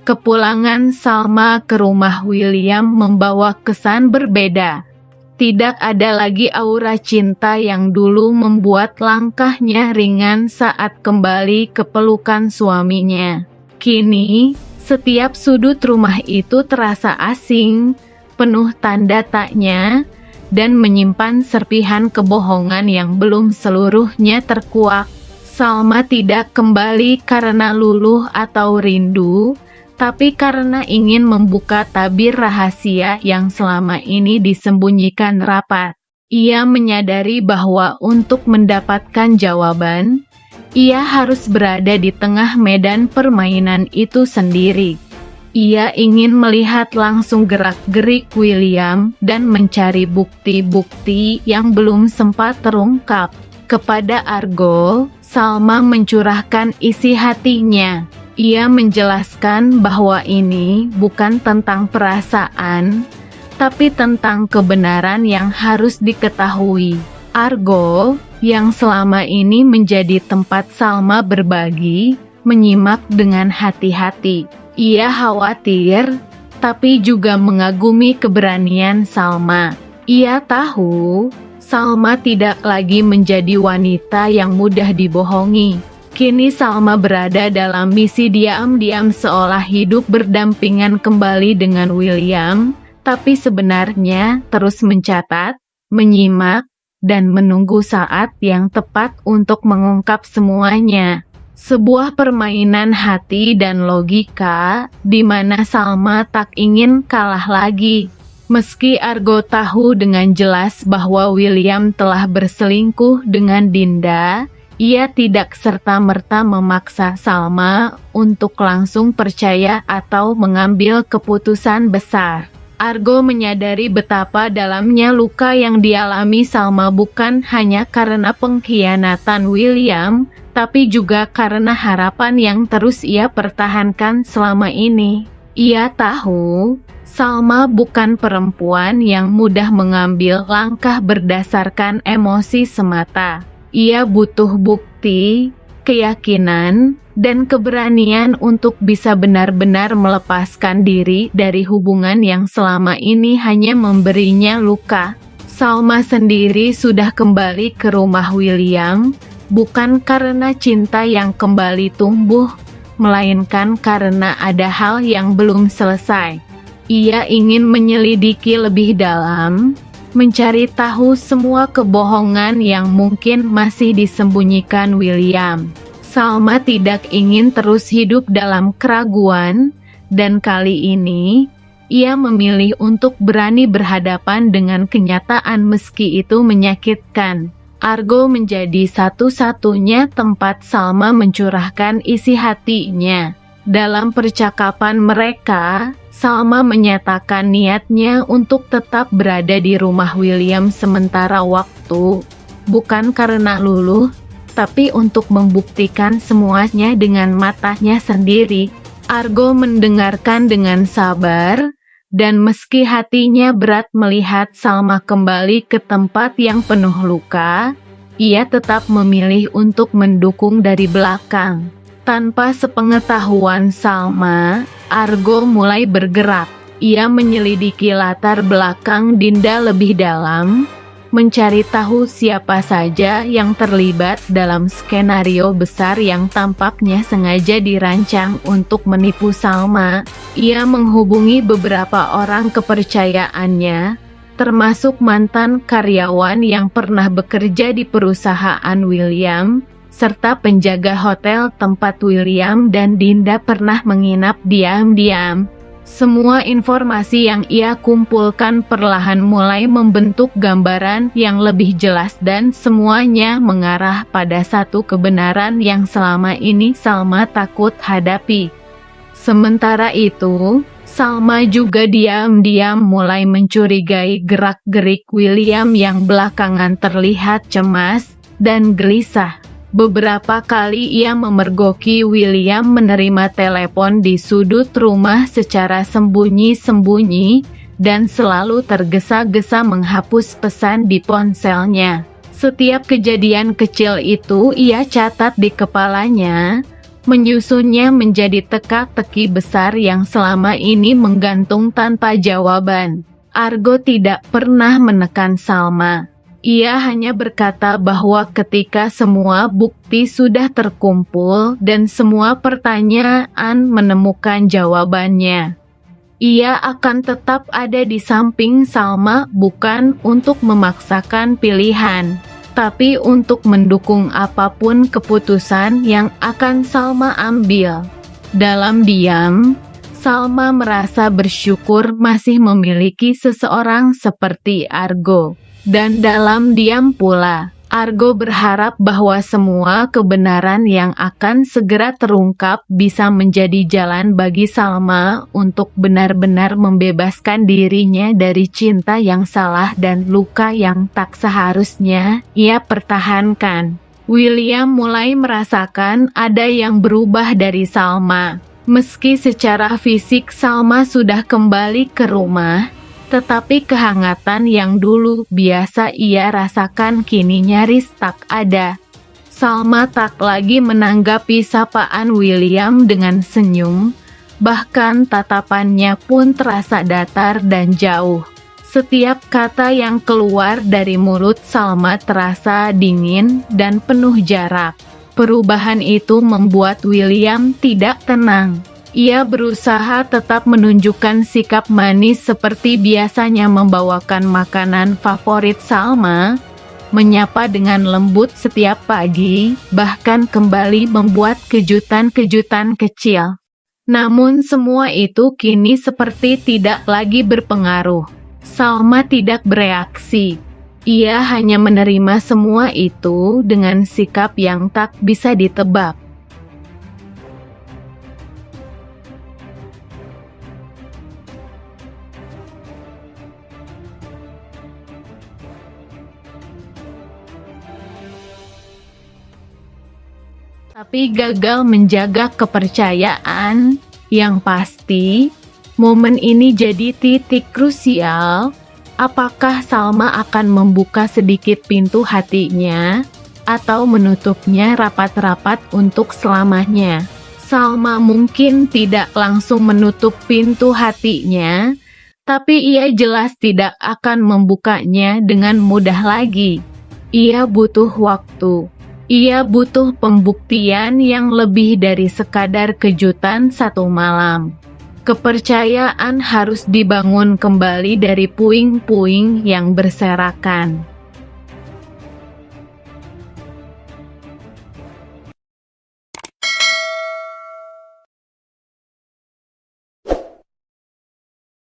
Kepulangan Salma ke rumah William membawa kesan berbeda. Tidak ada lagi aura cinta yang dulu membuat langkahnya ringan saat kembali ke pelukan suaminya. Kini, setiap sudut rumah itu terasa asing, penuh tanda tanya, dan menyimpan serpihan kebohongan yang belum seluruhnya terkuak. Salma tidak kembali karena luluh atau rindu, tapi karena ingin membuka tabir rahasia yang selama ini disembunyikan rapat. Ia menyadari bahwa untuk mendapatkan jawaban, ia harus berada di tengah medan permainan itu sendiri. Ia ingin melihat langsung gerak-gerik William dan mencari bukti-bukti yang belum sempat terungkap. Kepada Argo, Salma mencurahkan isi hatinya. Ia menjelaskan bahwa ini bukan tentang perasaan, tapi tentang kebenaran yang harus diketahui. Argo, yang selama ini menjadi tempat Salma berbagi, menyimak dengan hati-hati. Ia khawatir, tapi juga mengagumi keberanian Salma. Ia tahu, Salma tidak lagi menjadi wanita yang mudah dibohongi. Kini Salma berada dalam misi diam-diam seolah hidup berdampingan kembali dengan William, tapi sebenarnya terus mencatat, menyimak, dan menunggu saat yang tepat untuk mengungkap semuanya. Sebuah permainan hati dan logika di mana Salma tak ingin kalah lagi. Meski Argo tahu dengan jelas bahwa William telah berselingkuh dengan Dinda, ia tidak serta-merta memaksa Salma untuk langsung percaya atau mengambil keputusan besar. Argo menyadari betapa dalamnya luka yang dialami Salma bukan hanya karena pengkhianatan William, tapi juga karena harapan yang terus ia pertahankan selama ini. Ia tahu, Salma bukan perempuan yang mudah mengambil langkah berdasarkan emosi semata. Ia butuh bukti, keyakinan, dan keberanian untuk bisa benar-benar melepaskan diri dari hubungan yang selama ini hanya memberinya luka. Salma sendiri sudah kembali ke rumah William, bukan karena cinta yang kembali tumbuh, melainkan karena ada hal yang belum selesai. Ia ingin menyelidiki lebih dalam, mencari tahu semua kebohongan yang mungkin masih disembunyikan William. Salma tidak ingin terus hidup dalam keraguan, dan kali ini, ia memilih untuk berani berhadapan dengan kenyataan meski itu menyakitkan. Argo menjadi satu-satunya tempat Salma mencurahkan isi hatinya. Dalam percakapan mereka, Salma menyatakan niatnya untuk tetap berada di rumah William sementara waktu, bukan karena luluh, tapi untuk membuktikan semuanya dengan matanya sendiri. Argo mendengarkan dengan sabar, dan meski hatinya berat melihat Salma kembali ke tempat yang penuh luka, ia tetap memilih untuk mendukung dari belakang. Tanpa sepengetahuan Salma, Argo mulai bergerak. Ia menyelidiki latar belakang Dinda lebih dalam, mencari tahu siapa saja yang terlibat dalam skenario besar yang tampaknya sengaja dirancang untuk menipu Salma. Ia menghubungi beberapa orang kepercayaannya, termasuk mantan karyawan yang pernah bekerja di perusahaan William, serta penjaga hotel tempat William dan Dinda pernah menginap diam-diam. Semua informasi yang ia kumpulkan perlahan mulai membentuk gambaran yang lebih jelas dan semuanya mengarah pada satu kebenaran yang selama ini Salma takut hadapi. Sementara itu, Salma juga diam-diam mulai mencurigai gerak-gerik William yang belakangan terlihat cemas dan gelisah. Beberapa kali ia memergoki William menerima telepon di sudut rumah secara sembunyi-sembunyi dan selalu tergesa-gesa menghapus pesan di ponselnya. Setiap kejadian kecil itu ia catat di kepalanya, Menyusunnya menjadi teka-teki besar yang selama ini menggantung tanpa jawaban. Argo tidak pernah menekan Salma. Ia hanya berkata bahwa ketika semua bukti sudah terkumpul dan semua pertanyaan menemukan jawabannya, ia akan tetap ada di samping Salma, bukan untuk memaksakan pilihan, tapi untuk mendukung apapun keputusan yang akan Salma ambil. Dalam diam, Salma merasa bersyukur masih memiliki seseorang seperti Argo. Dan dalam diam pula, Argo berharap bahwa semua kebenaran yang akan segera terungkap bisa menjadi jalan bagi Salma untuk benar-benar membebaskan dirinya dari cinta yang salah dan luka yang tak seharusnya ia pertahankan. William mulai merasakan ada yang berubah dari Salma. Meski secara fisik Salma sudah kembali ke rumah, tetapi kehangatan yang dulu biasa ia rasakan kini nyaris tak ada. Salma tak lagi menanggapi sapaan William dengan senyum, bahkan tatapannya pun terasa datar dan jauh. Setiap kata yang keluar dari mulut Salma terasa dingin dan penuh jarak. Perubahan itu membuat William tidak tenang. Ia berusaha tetap menunjukkan sikap manis seperti biasanya membawakan makanan favorit Salma, menyapa dengan lembut setiap pagi, bahkan kembali membuat kejutan-kejutan kecil. Namun semua itu kini seperti tidak lagi berpengaruh. Salma tidak bereaksi. Ia hanya menerima semua itu dengan sikap yang tak bisa ditebak. Tapi gagal menjaga kepercayaan. Yang pasti, momen ini jadi titik krusial. Apakah Salma akan membuka sedikit pintu hatinya, atau menutupnya rapat-rapat untuk selamanya? Salma mungkin tidak langsung menutup pintu hatinya, tapi ia jelas tidak akan membukanya dengan mudah lagi. Ia butuh waktu. Ia butuh pembuktian yang lebih dari sekadar kejutan satu malam. Kepercayaan harus dibangun kembali dari puing-puing yang berserakan.